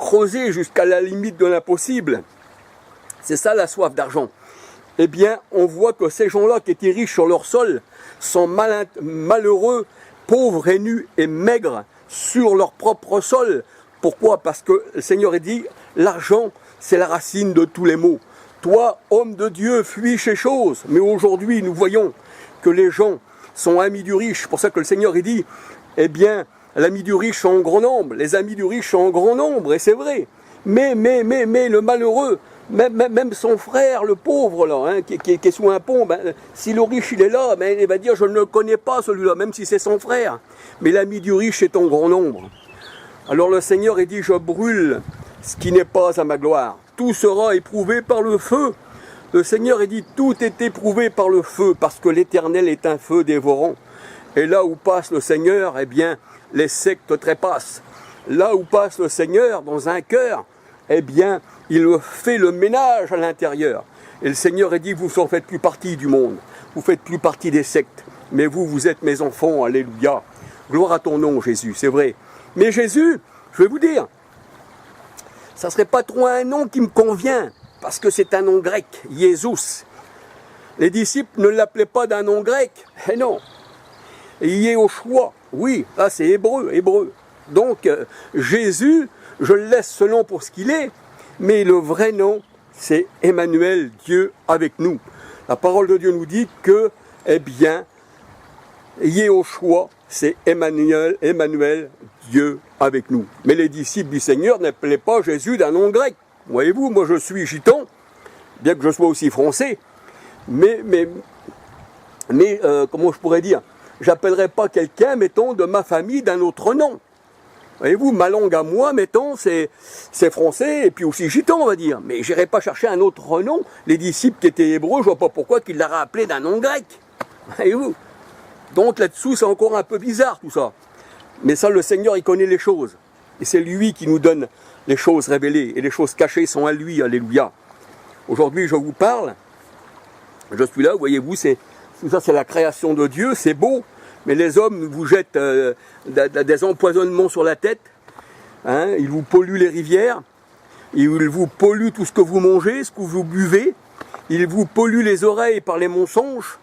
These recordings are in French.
creuser jusqu'à la limite de l'impossible. C'est ça la soif d'argent. Eh bien, on voit que ces gens-là qui étaient riches sur leur sol sont malheureux, pauvres et nus et maigres sur leur propre sol. Pourquoi? Parce que le Seigneur a dit, l'argent, c'est la racine de tous les maux. Toi, homme de Dieu, fuis ces choses. Mais aujourd'hui, nous voyons que les gens sont amis du riche. C'est pour ça que le Seigneur a dit, eh bien, l'ami du riche sont en grand nombre, les amis du riche sont en grand nombre, et c'est vrai. Mais le malheureux, même son frère, le pauvre, là, hein, qui est sous un pont, ben, si le riche il est là, ben, il va dire je ne le connais pas celui-là, même si c'est son frère. Mais l'ami du riche est en grand nombre. Alors le Seigneur dit je brûle ce qui n'est pas à ma gloire. Tout sera éprouvé par le feu. Le Seigneur dit tout est éprouvé par le feu, parce que l'Éternel est un feu dévorant. Et là où passe le Seigneur, eh bien, les sectes trépassent. Là où passe le Seigneur, dans un cœur, eh bien, il fait le ménage à l'intérieur. Et le Seigneur a dit, vous ne faites plus partie du monde, vous ne faites plus partie des sectes, mais vous êtes mes enfants, alléluia. Gloire à ton nom, Jésus, c'est vrai. Mais Jésus, je vais vous dire, ça ne serait pas trop un nom qui me convient, parce que c'est un nom grec, Jésus. Les disciples ne l'appelaient pas d'un nom grec, eh non. Et Yehoshua, oui, là c'est hébreu. Donc Jésus, je le laisse ce nom pour ce qu'il est, mais le vrai nom, c'est Emmanuel, Dieu avec nous. La parole de Dieu nous dit que, eh bien, Yehoshua, c'est Emmanuel, Dieu avec nous. Mais les disciples du Seigneur n'appelaient pas Jésus d'un nom grec. Voyez-vous, moi je suis gitan, bien que je sois aussi français, mais comment je pourrais dire, j'appellerai pas quelqu'un, mettons, de ma famille d'un autre nom. Voyez-vous, ma langue à moi, mettons, c'est français et puis aussi gitan, on va dire. Mais j'irai pas chercher un autre nom. Les disciples qui étaient hébreux, je vois pas pourquoi qu'ils l'auraient appelé d'un nom grec. Voyez-vous. Donc là-dessous, c'est encore un peu bizarre tout ça. Mais ça, le Seigneur, il connaît les choses. Et c'est lui qui nous donne les choses révélées. Et les choses cachées sont à lui, alléluia. Aujourd'hui, je vous parle. Je suis là, voyez-vous, ça c'est la création de Dieu, c'est beau. Mais les hommes vous jettent des empoisonnements sur la tête. Hein, ils vous polluent les rivières. Ils vous polluent tout ce que vous mangez, ce que vous buvez. Ils vous polluent les oreilles par les mensonges.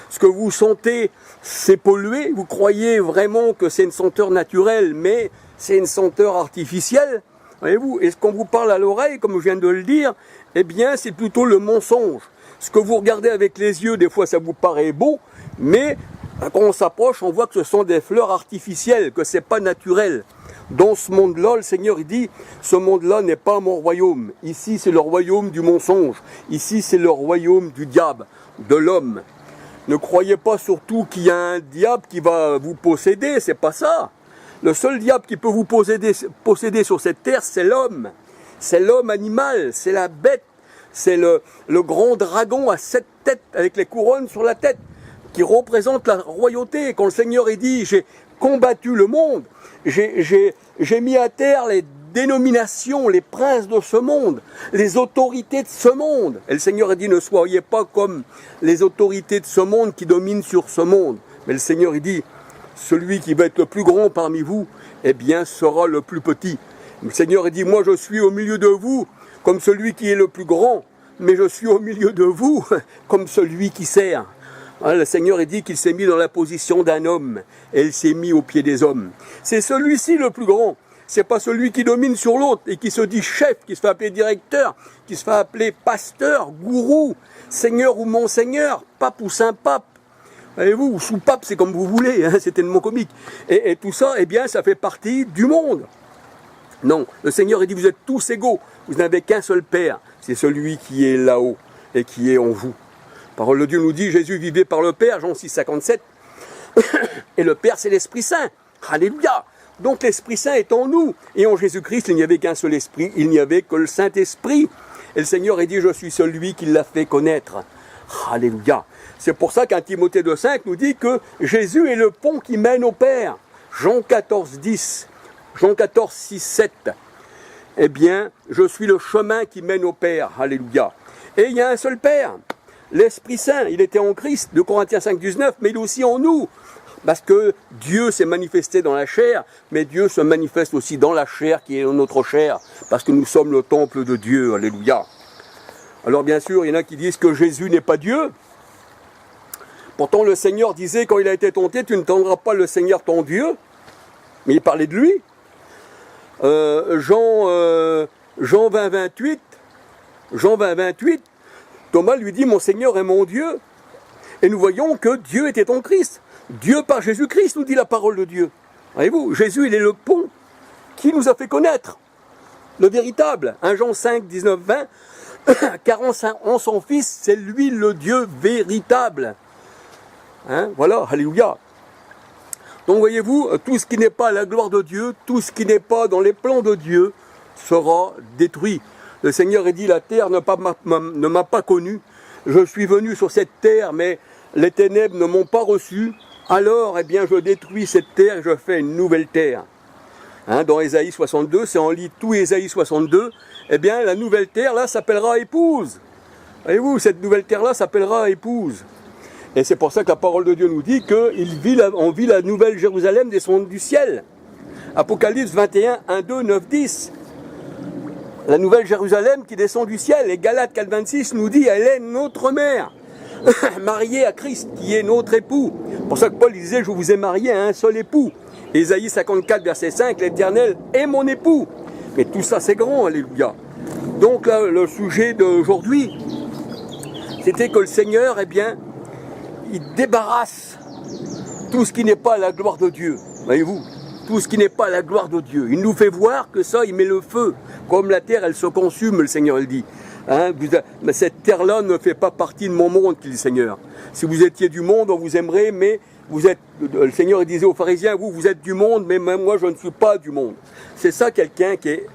Ce que vous sentez, c'est pollué. Vous croyez vraiment que c'est une senteur naturelle, mais c'est une senteur artificielle. Voyez-vous, et ce qu'on vous parle à l'oreille, comme je viens de le dire, eh bien, c'est plutôt le mensonge. Ce que vous regardez avec les yeux, des fois, ça vous paraît beau, mais quand on s'approche, on voit que ce sont des fleurs artificielles, que c'est pas naturel. Dans ce monde-là, le Seigneur il dit, ce monde-là n'est pas mon royaume. Ici, c'est le royaume du mensonge. Ici, c'est le royaume du diable, de l'homme. Ne croyez pas surtout qu'il y a un diable qui va vous posséder, c'est pas ça. Le seul diable qui peut vous posséder sur cette terre, c'est l'homme. C'est l'homme animal, c'est la bête, c'est le grand dragon à 7 têtes avec les couronnes sur la tête, qui représente la royauté. Quand le Seigneur est dit, j'ai combattu le monde, j'ai mis à terre les dénominations, les princes de ce monde, les autorités de ce monde. Et le Seigneur a dit, ne soyez pas comme les autorités de ce monde qui dominent sur ce monde. Mais le Seigneur, il dit, celui qui va être le plus grand parmi vous, eh bien, sera le plus petit. Le Seigneur, il dit, moi, je suis au milieu de vous comme celui qui est le plus grand, mais je suis au milieu de vous comme celui qui sert. Hein, le Seigneur, il dit qu'il s'est mis dans la position d'un homme, et il s'est mis au pied des hommes. C'est celui-ci le plus grand. C'est pas celui qui domine sur l'autre et qui se dit chef, qui se fait appeler directeur, qui se fait appeler pasteur, gourou, seigneur ou monseigneur, pape ou saint-pape. Voyez-vous, ou sous-pape, c'est comme vous voulez, hein, c'est tellement comique. Et tout ça, eh bien, ça fait partie du monde. Non, le Seigneur, il dit, vous êtes tous égaux, vous n'avez qu'un seul Père, c'est celui qui est là-haut et qui est en vous. La parole de Dieu nous dit, Jésus vivait par le Père, Jean 6, 57, et le Père, c'est l'Esprit Saint. Alléluia. Donc l'Esprit Saint est en nous, et en Jésus-Christ, il n'y avait qu'un seul Esprit, il n'y avait que le Saint-Esprit. Et le Seigneur a dit, je suis celui qui l'a fait connaître. Alléluia. C'est pour ça qu'un Timothée 2,5 nous dit que Jésus est le pont qui mène au Père. Jean 14, 10, Jean 14, 6, 7. Eh bien, je suis le chemin qui mène au Père. Alléluia. Et il y a un seul Père, l'Esprit Saint. Il était en Christ, de Corinthiens 5, 19, mais il est aussi en nous. Parce que Dieu s'est manifesté dans la chair, mais Dieu se manifeste aussi dans la chair qui est notre chair, parce que nous sommes le temple de Dieu, alléluia. Alors bien sûr, il y en a qui disent que Jésus n'est pas Dieu. Pourtant le Seigneur disait quand il a été tenté, tu ne tendras pas le Seigneur ton Dieu, mais il parlait de lui. Jean 20, 28, Thomas lui dit, mon Seigneur est mon Dieu. Et nous voyons que Dieu était en Christ. Dieu par Jésus-Christ, nous dit la parole de Dieu. Voyez-vous, Jésus, il est le pont qui nous a fait connaître le véritable. 1 Jean 5, 19, 20, car en son Fils, c'est lui le Dieu véritable. Voilà, alléluia. Donc voyez-vous, tout ce qui n'est pas la gloire de Dieu, tout ce qui n'est pas dans les plans de Dieu, sera détruit. Le Seigneur a dit, la terre ne m'a pas connu. Je suis venu sur cette terre, mais les ténèbres ne m'ont pas reçu. Alors, eh bien, je détruis cette terre et je fais une nouvelle terre. Dans Ésaïe 62, si on lit tout Ésaïe 62, eh bien, la nouvelle terre, là, s'appellera épouse. Voyez-vous, cette nouvelle terre-là s'appellera épouse. Et c'est pour ça que la parole de Dieu nous dit qu'on vit la nouvelle Jérusalem descendre du ciel. Apocalypse 21, 1, 2, 9, 10. La nouvelle Jérusalem qui descend du ciel. Et Galates 4, 26 nous dit, elle est notre mère, mariée à Christ, qui est notre époux. C'est pour ça que Paul disait, je vous ai marié à un seul époux. Ésaïe 54, verset 5, l'Éternel est mon époux. Mais tout ça, c'est grand, alléluia. Donc là, le sujet d'aujourd'hui, c'était que le Seigneur, eh bien, il débarrasse tout ce qui n'est pas la gloire de Dieu. Voyez-vous, tout ce qui n'est pas la gloire de Dieu. Il nous fait voir que ça, il met le feu. Comme la terre, elle se consume, le Seigneur, il dit. Mais cette terre-là ne fait pas partie de mon monde, dit le Seigneur. Si vous étiez du monde, on vous aimerait, mais vous êtes, le Seigneur il disait aux pharisiens, vous êtes du monde, mais même moi, je ne suis pas du monde. C'est ça, quelqu'un qui est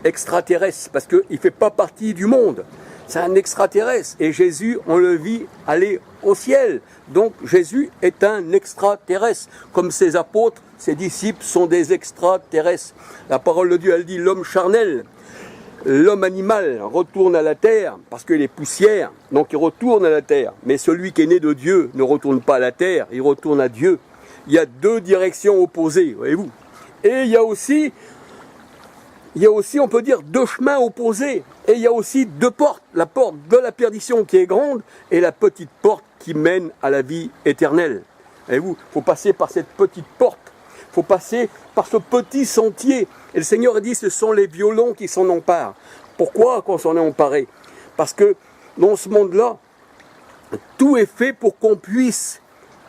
extraterrestre, parce qu'il ne fait pas partie du monde. C'est un extraterrestre. Et Jésus, on le vit aller au ciel. Donc Jésus est un extraterrestre. Comme ses apôtres, ses disciples sont des extraterrestres. La parole de Dieu, elle dit, l'homme charnel, l'homme animal retourne à la terre parce qu'il est poussière, donc il retourne à la terre. Mais celui qui est né de Dieu ne retourne pas à la terre, il retourne à Dieu. Il y a deux directions opposées, voyez-vous. Et il y a aussi, on peut dire, deux chemins opposés. Et il y a aussi deux portes. La porte de la perdition qui est grande et la petite porte qui mène à la vie éternelle. Voyez-vous, il faut passer par cette petite porte. Il faut passer par ce petit sentier. Et le Seigneur a dit, ce sont les violents qui s'en emparent. Pourquoi qu'on s'en est emparé? Parce que dans ce monde-là, tout est fait pour qu'on puisse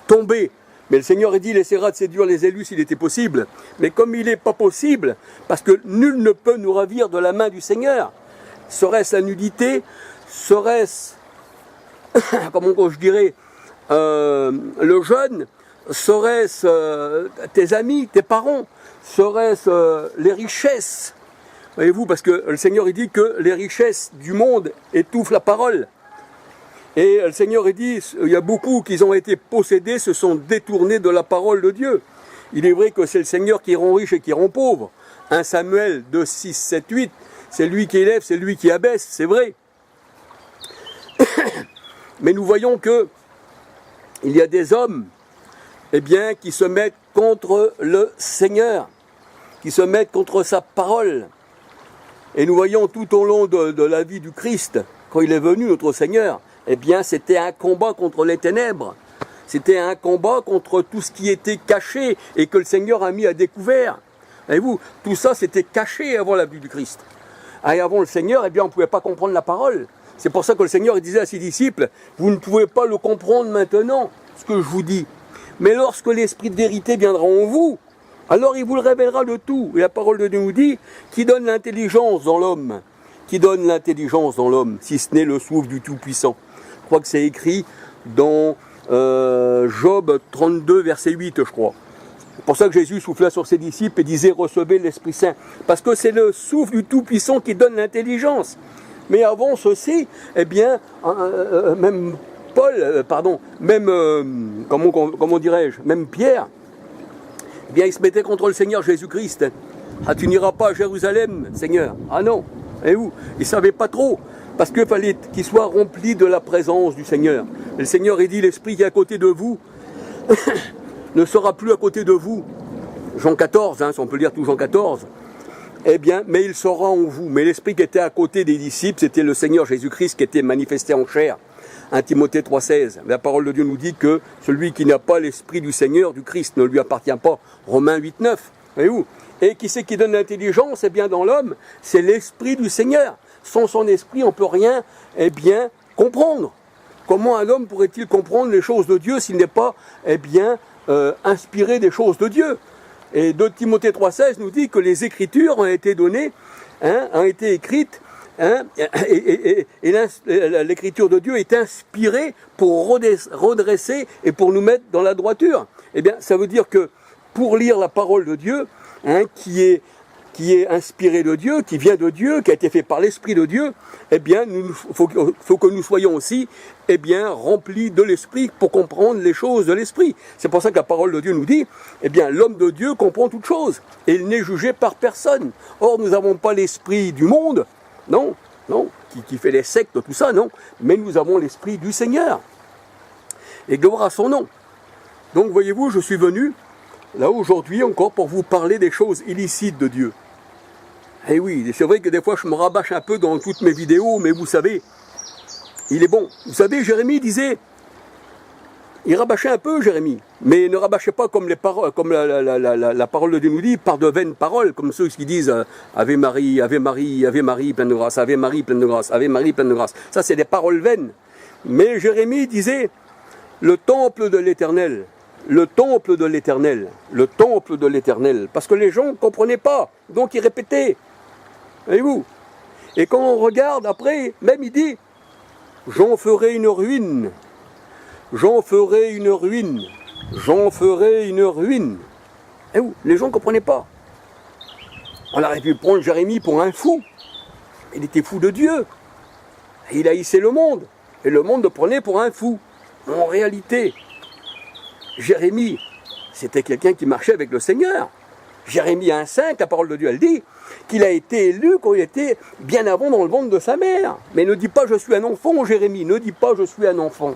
tomber. Mais le Seigneur a dit, il essaiera de séduire les élus s'il était possible. Mais comme il n'est pas possible, parce que nul ne peut nous ravir de la main du Seigneur, serait-ce la nudité, serait-ce, comment je dirais, le jeûne, serait-ce tes amis, tes parents, serait-ce les richesses? Voyez-vous, parce que le Seigneur il dit que les richesses du monde étouffent la parole. Et le Seigneur il dit, il y a beaucoup qui ont été possédés, se sont détournés de la parole de Dieu. Il est vrai que c'est le Seigneur qui rend riche et qui rend pauvre. 1 Samuel 2, 6, 7, 8, c'est lui qui élève, c'est lui qui abaisse, c'est vrai. Mais nous voyons que il y a des hommes, eh bien, qui se mettent contre le Seigneur, qui se mettent contre sa parole. Et nous voyons tout au long de la vie du Christ, quand il est venu, notre Seigneur, eh bien, c'était un combat contre les ténèbres. C'était un combat contre tout ce qui était caché et que le Seigneur a mis à découvert. Voyez-vous, tout ça, c'était caché avant la vie du Christ. Et avant le Seigneur, eh bien, on ne pouvait pas comprendre la parole. C'est pour ça que le Seigneur il disait à ses disciples, vous ne pouvez pas le comprendre maintenant, ce que je vous dis. Mais lorsque l'Esprit de vérité viendra en vous, alors il vous le révélera de tout. Et la parole de Dieu nous dit, qui donne l'intelligence dans l'homme? Qui donne l'intelligence dans l'homme, si ce n'est le souffle du Tout-Puissant? Je crois que c'est écrit dans Job 32, verset 8, je crois. C'est pour ça que Jésus souffla sur ses disciples et disait, recevez l'Esprit Saint. Parce que c'est le souffle du Tout-Puissant qui donne l'intelligence. Mais avant ceci, eh bien, même Paul, comment dirais-je, même Pierre, eh bien, il se mettait contre le Seigneur Jésus-Christ. Ah, tu n'iras pas à Jérusalem, Seigneur. Ah non. Et où? Il ne savait pas trop. Parce qu'il fallait qu'il soit rempli de la présence du Seigneur. Et le Seigneur, il dit, l'Esprit qui est à côté de vous, ne sera plus à côté de vous. Jean 14, si on peut lire tout Jean 14. Eh bien, mais il sera en vous. Mais l'Esprit qui était à côté des disciples, c'était le Seigneur Jésus-Christ qui était manifesté en chair. 1 Timothée 3,16. La parole de Dieu nous dit que celui qui n'a pas l'Esprit du Seigneur, du Christ, ne lui appartient pas. Romains 8,9. Voyez-vous ? Et qui c'est qui donne l'intelligence ? Eh bien, dans l'homme, c'est l'Esprit du Seigneur. Sans son Esprit, on ne peut rien, eh bien, comprendre. Comment un homme pourrait-il comprendre les choses de Dieu s'il n'est pas, eh bien, inspiré des choses de Dieu ? Et 2 Timothée 3,16 nous dit que les Écritures ont été données, ont été écrites, et l'Écriture de Dieu est inspirée pour redresser et pour nous mettre dans la droiture. Eh bien, ça veut dire que pour lire la parole de Dieu, qui est inspirée de Dieu, qui vient de Dieu, qui a été fait par l'Esprit de Dieu, eh bien, il faut que nous soyons aussi, eh bien, remplis de l'Esprit pour comprendre les choses de l'Esprit. C'est pour ça que la parole de Dieu nous dit, eh bien, l'homme de Dieu comprend toutes choses, et il n'est jugé par personne. Or, nous n'avons pas l'Esprit du monde, non, qui fait les sectes, tout ça, non, mais nous avons l'Esprit du Seigneur. Et gloire à son nom. Donc, voyez-vous, je suis venu là aujourd'hui encore pour vous parler des choses illicites de Dieu. Et oui, c'est vrai que des fois je me rabâche un peu dans toutes mes vidéos, mais vous savez, il est bon. Vous savez, Jérémie disait, il rabâchait un peu Jérémie, mais ne rabâchait pas comme, la parole de Dieu nous dit, par de vaines paroles, comme ceux qui disent Ave Marie, Ave Marie, Ave Marie, pleine de grâce, Ave Marie, pleine de grâce, Ave Marie, pleine de grâce. Ça c'est des paroles vaines. Mais Jérémie disait, le temple de l'Éternel, le temple de l'Éternel, le temple de l'Éternel, parce que les gens ne comprenaient pas, donc ils répétaient. Voyez-vous ? Et quand on regarde après, même il dit, j'en ferai une ruine, j'en ferai une ruine, j'en ferai une ruine. Voyez-vous ? Les gens ne comprenaient pas. On aurait pu prendre Jérémie pour un fou. Il était fou de Dieu. Il haïssait le monde. Et le monde le prenait pour un fou. En réalité, Jérémie, c'était quelqu'un qui marchait avec le Seigneur. Jérémie 1,5, la parole de Dieu, elle dit qu'il a été élu quand il était bien avant dans le ventre de sa mère. Mais ne dis pas je suis un enfant, Jérémie, ne dis pas je suis un enfant.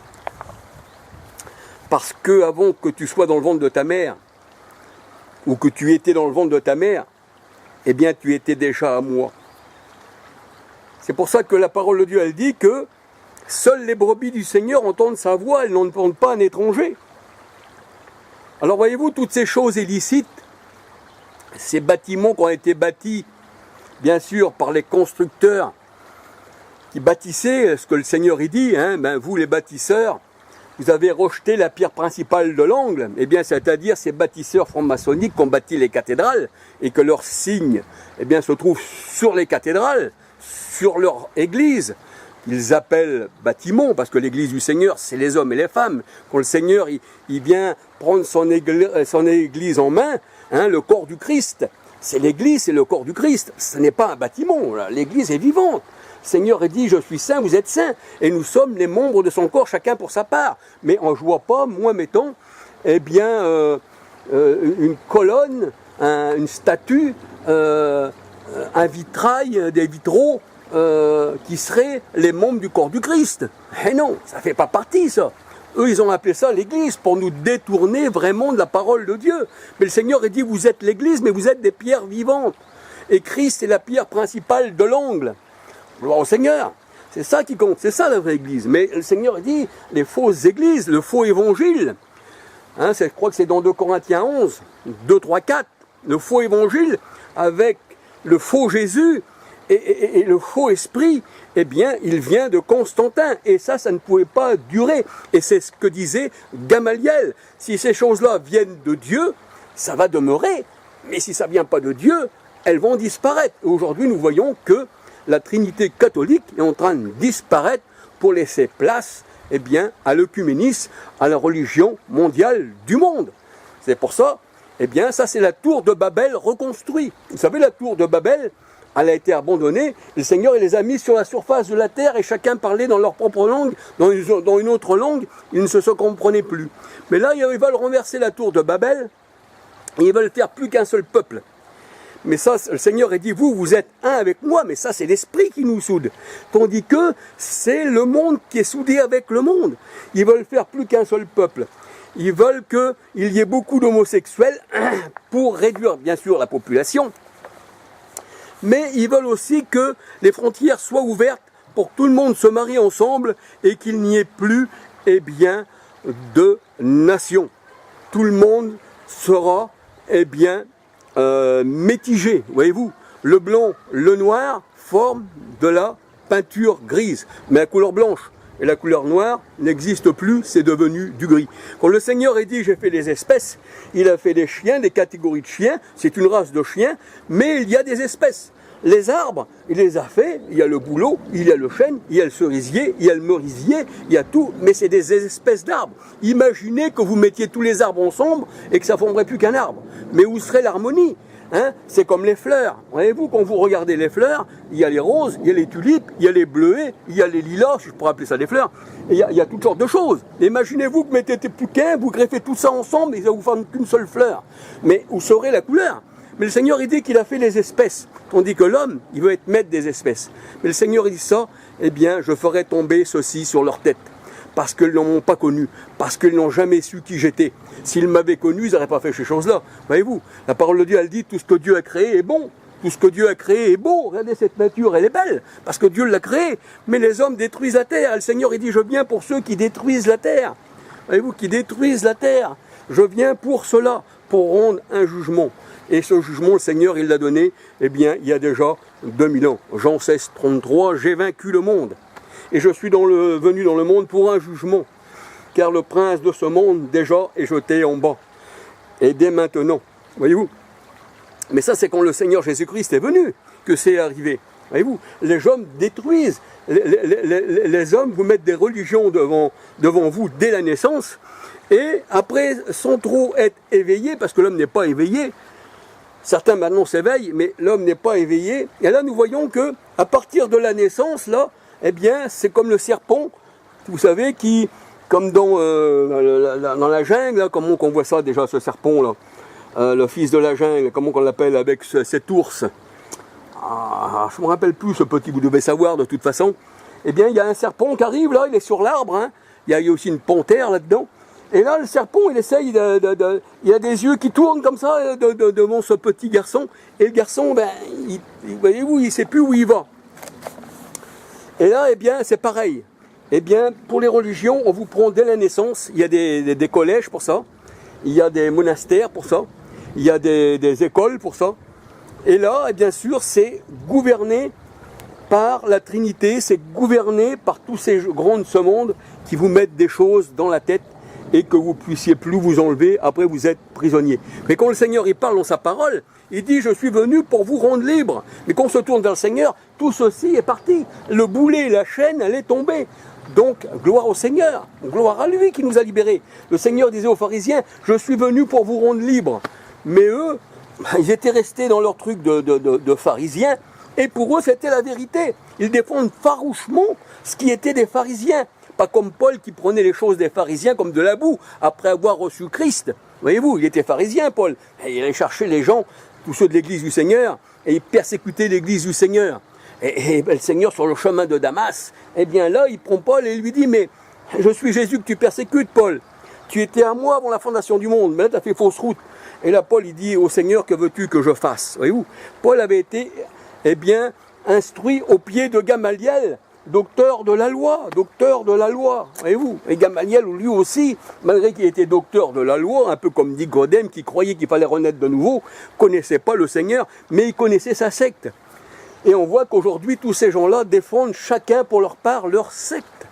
Parce que avant que tu sois dans le ventre de ta mère, ou que tu étais dans le ventre de ta mère, eh bien tu étais déjà à moi. C'est pour ça que la parole de Dieu, elle dit que seules les brebis du Seigneur entendent sa voix, elles n'entendent pas un étranger. Alors voyez-vous, toutes ces choses illicites, ces bâtiments qui ont été bâtis, bien sûr, par les constructeurs qui bâtissaient, ce que le Seigneur y dit, vous les bâtisseurs, vous avez rejeté la pierre principale de l'angle, eh bien c'est-à-dire ces bâtisseurs francs-maçonniques qui ont bâti les cathédrales et que leur signe se trouve sur les cathédrales, sur leur église. Ils appellent bâtiment, parce que l'église du Seigneur, c'est les hommes et les femmes. Quand le Seigneur il vient prendre son église en main, le corps du Christ, c'est l'église, c'est le corps du Christ. Ce n'est pas un bâtiment, l'église est vivante. Le Seigneur a dit, je suis saint, vous êtes saints. Et nous sommes les membres de son corps, chacun pour sa part. Mais je ne vois pas, moi mettons, une colonne, une statue, un vitrail, des vitraux, qui seraient les membres du corps du Christ. Eh non, ça ne fait pas partie ça. Eux, ils ont appelé ça l'église pour nous détourner vraiment de la parole de Dieu. Mais le Seigneur a dit, vous êtes l'église, mais vous êtes des pierres vivantes. Et Christ est la pierre principale de l'angle. Gloire au Seigneur. C'est ça qui compte, c'est ça la vraie église. Mais le Seigneur a dit, les fausses églises, le faux évangile, je crois que c'est dans 2 Corinthiens 11, 2, 3, 4, le faux évangile avec le faux Jésus, et le faux esprit, il vient de Constantin. Et ça ne pouvait pas durer. Et c'est ce que disait Gamaliel. Si ces choses-là viennent de Dieu, ça va demeurer. Mais si ça ne vient pas de Dieu, elles vont disparaître. Aujourd'hui, nous voyons que la Trinité catholique est en train de disparaître pour laisser place à l'œcuménisme, à la religion mondiale du monde. C'est pour ça, ça c'est la tour de Babel reconstruite. Vous savez, la tour de Babel, elle a été abandonnée, le Seigneur il les a mis sur la surface de la terre et chacun parlait dans leur propre langue, dans une autre langue, ils ne se comprenaient plus. Mais là, ils veulent renverser la tour de Babel, et ils veulent faire plus qu'un seul peuple. Mais ça, le Seigneur a dit, vous êtes un avec moi, mais ça c'est l'esprit qui nous soude. Tandis que c'est le monde qui est soudé avec le monde. Ils veulent faire plus qu'un seul peuple. ils veulent qu'il y ait beaucoup d'homosexuels pour réduire bien sûr la population, mais ils veulent aussi que les frontières soient ouvertes pour que tout le monde se marie ensemble et qu'il n'y ait plus, eh bien, de nation. Tout le monde sera, eh bien, mitigé, voyez-vous. Le blanc, le noir forment de la peinture grise, mais la couleur blanche et la couleur noire n'existe plus, c'est devenu du gris. Quand le Seigneur a dit j'ai fait les espèces, il a fait des chiens, des catégories de chiens, c'est une race de chiens, mais il y a des espèces. Les arbres, il les a fait, il y a le bouleau, il y a le chêne, il y a le cerisier, il y a le merisier, il y a tout, mais c'est des espèces d'arbres. Imaginez que vous mettiez tous les arbres ensemble et que ça ne formerait plus qu'un arbre. Mais où serait l'harmonie? C'est comme les fleurs. Voyez-vous, quand vous regardez les fleurs, il y a les roses, il y a les tulipes, il y a les bleuets, il y a les lilas, si je pourrais appeler ça des fleurs, et il y a toutes sortes de choses. Imaginez-vous que vous mettez plus qu'un, vous greffez tout ça ensemble et ça vous forme qu'une seule fleur. Mais où serait la couleur? Mais le Seigneur, il dit qu'il a fait les espèces. On dit que l'homme, il veut être maître des espèces. Mais le Seigneur, il dit ça, eh bien, je ferai tomber ceci sur leur tête. Parce qu'ils ne m'ont pas connu. Parce qu'ils n'ont jamais su qui j'étais. S'ils m'avaient connu, ils n'auraient pas fait ces choses-là. Voyez-vous, la parole de Dieu, elle dit, tout ce que Dieu a créé est bon. Tout ce que Dieu a créé est beau. Regardez cette nature, elle est belle. Parce que Dieu l'a créée. Mais les hommes détruisent la terre. Le Seigneur, il dit, je viens pour ceux qui détruisent la terre. Voyez-vous, qui détruisent la terre. Je viens pour cela, pour rendre un jugement. Et ce jugement, le Seigneur, il l'a donné, eh bien, il y a déjà 2000 ans. Jean 16, 33, j'ai vaincu le monde. Et je suis venu dans le monde pour un jugement. Car le prince de ce monde, déjà, est jeté en bas. Et dès maintenant, voyez-vous. Mais ça, c'est quand le Seigneur Jésus-Christ est venu que c'est arrivé. Voyez-vous, les hommes détruisent. Les hommes vous mettent des religions devant vous dès la naissance. Et après, sans trop être éveillés, parce que l'homme n'est pas éveillé, certains maintenant s'éveillent, mais l'homme n'est pas éveillé. Et là, nous voyons que à partir de la naissance, là, eh bien, c'est comme le serpent, vous savez, qui, comme dans la jungle, là, comment on voit ça déjà, ce serpent-là, le fils de la jungle, comment on l'appelle avec cet ours. Je ne me rappelle plus ce petit, vous devez savoir de toute façon. Eh bien, il y a un serpent qui arrive, là, il est sur l'arbre, hein. Il y a aussi une panthère là-dedans. Et là, le serpent, il essaye il a des yeux qui tournent comme ça devant ce petit garçon. Et le garçon, ben, voyez-vous, il ne sait plus où il va. Et là, eh bien, c'est pareil. Eh bien, pour les religions, on vous prend dès la naissance. Il y a des collèges pour ça. Il y a des monastères pour ça. Il y a des écoles pour ça. Et là, bien sûr, c'est gouverné par la Trinité. C'est gouverné par tous ces grands de ce monde qui vous mettent des choses dans la tête et que vous ne puissiez plus vous enlever, après vous êtes prisonnier. Mais quand le Seigneur il parle dans sa parole, il dit « Je suis venu pour vous rendre libre ». Mais quand on se tourne vers le Seigneur, tout ceci est parti. Le boulet, la chaîne, elle est tombée. Donc, gloire au Seigneur, gloire à lui qui nous a libérés. Le Seigneur disait aux pharisiens « Je suis venu pour vous rendre libre ». Mais eux, ils étaient restés dans leur truc de pharisiens, et pour eux, c'était la vérité. Ils défendent farouchement ce qui était des pharisiens. Pas comme Paul qui prenait les choses des pharisiens comme de la boue, après avoir reçu Christ. Voyez-vous, il était pharisien, Paul. Et il allait chercher les gens, tous ceux de l'église du Seigneur, et il persécutait l'église du Seigneur. Et le Seigneur, sur le chemin de Damas, eh bien là, il prend Paul et lui dit, mais je suis Jésus que tu persécutes, Paul. Tu étais à moi avant la fondation du monde, mais là, tu as fait fausse route. Et là, Paul, il dit au Seigneur, que veux-tu que je fasse? Voyez-vous, Paul avait été, eh bien, instruit au pied de Gamaliel, docteur de la loi, voyez-vous. Et Gamaliel, lui aussi, malgré qu'il était docteur de la loi, un peu comme Nicodème, qui croyait qu'il fallait renaître de nouveau, connaissait pas le Seigneur, mais il connaissait sa secte. Et on voit qu'aujourd'hui, tous ces gens-là défendent chacun pour leur part leur secte.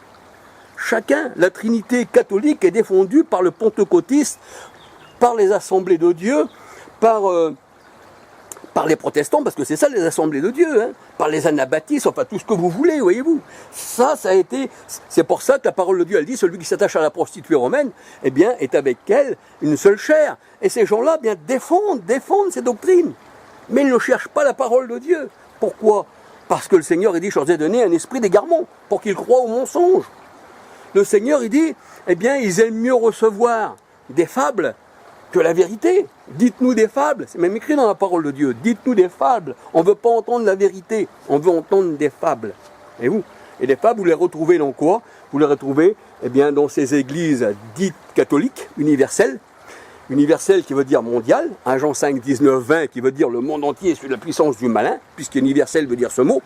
Chacun, la Trinité catholique est défendue par le pentecôtiste, par les assemblées de Dieu, par les protestants, parce que c'est ça les assemblées de Dieu, hein, par les anabaptistes, enfin tout ce que vous voulez, voyez-vous. Ça a été, c'est pour ça que la parole de Dieu, elle dit, celui qui s'attache à la prostituée romaine, eh bien, est avec elle une seule chair. Et ces gens-là, bien, défendent ces doctrines. Mais ils ne cherchent pas la parole de Dieu. Pourquoi? Parce que le Seigneur, il dit, je leur ai donné un esprit d'égarement, pour qu'ils croient au mensonge. Le Seigneur, il dit, eh bien, ils aiment mieux recevoir des fables que la vérité. Dites-nous des fables, c'est même écrit dans la parole de Dieu, dites-nous des fables, on ne veut pas entendre la vérité, on veut entendre des fables. Et vous, Et les femmes, vous les retrouvez dans quoi? Vous les retrouvez eh bien, dans ces églises dites catholiques, universelles. Universel qui veut dire mondial, 1 Jean 5, 19, 20 qui veut dire le monde entier est sous la puissance du malin, puisqu'universel veut dire ce mot.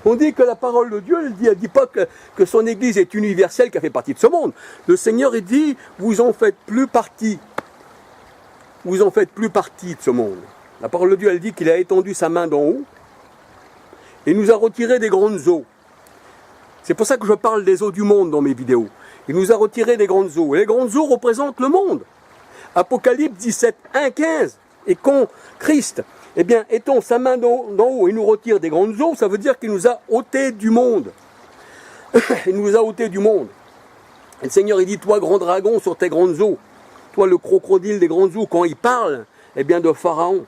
On dit que la parole de Dieu, elle ne dit pas que son église est universelle, qu'elle fait partie de ce monde. Le Seigneur, il dit, vous en faites plus partie. Vous en faites plus partie de ce monde. La parole de Dieu, elle dit qu'il a étendu sa main d'en haut et nous a retiré des grandes eaux. C'est pour ça que je parle des eaux du monde dans mes vidéos. Il nous a retiré des grandes eaux. Et les grandes eaux représentent le monde. Apocalypse 17, 1, 15. Et quand Christ, eh bien, étend sa main d'en haut et nous retire des grandes eaux, ça veut dire qu'il nous a ôté du monde. Il nous a ôté du monde. Et le Seigneur, il dit, toi, grand dragon, sur tes grandes eaux, toi, le crocodile des grandes eaux, quand il parle, eh bien, de Pharaon.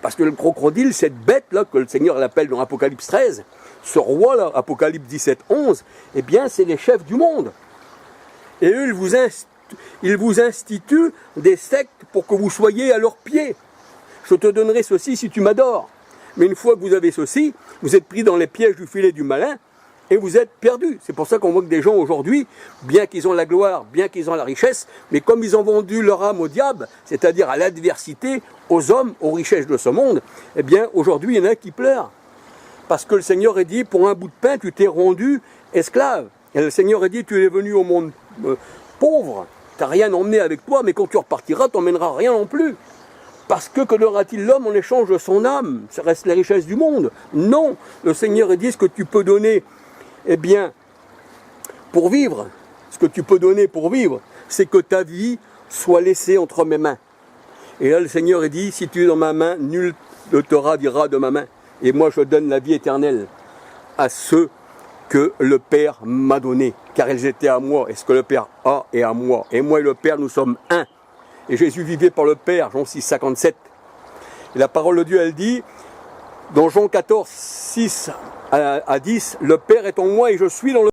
Parce que le crocodile, cette bête-là, que le Seigneur l'appelle dans Apocalypse 13, ce roi-là, Apocalypse 17, 11, eh bien, c'est les chefs du monde. Et eux, ils vous instituent des sectes pour que vous soyez à leurs pieds. Je te donnerai ceci si tu m'adores. Mais une fois que vous avez ceci, vous êtes pris dans les pièges du filet du malin et vous êtes perdus. C'est pour ça qu'on voit que des gens aujourd'hui, bien qu'ils ont la gloire, bien qu'ils ont la richesse, mais comme ils ont vendu leur âme au diable, c'est-à-dire à l'adversité, aux hommes, aux richesses de ce monde, eh bien aujourd'hui il y en a qui pleurent. Parce que le Seigneur a dit, pour un bout de pain, tu t'es rendu esclave. Et le Seigneur a dit, tu es venu au monde pauvre, tu n'as rien emmené avec toi, mais quand tu repartiras, tu n'emmèneras rien non plus. Parce que donnera-t-il l'homme en échange de son âme? Ça reste les richesses du monde. Non, le Seigneur a dit, ce que tu peux donner, eh bien, pour vivre, ce que tu peux donner pour vivre, c'est que ta vie soit laissée entre mes mains. Et là, le Seigneur a dit, si tu es dans ma main, nul ne te ravira de ma main. Et moi, je donne la vie éternelle à ceux que le Père m'a donné, car elles étaient à moi, et ce que le Père a est à moi. Et moi et le Père, nous sommes un. Et Jésus vivait par le Père, Jean 6, 57. Et la parole de Dieu, elle dit, dans Jean 14, 6 à 10, le Père est en moi et je suis dans le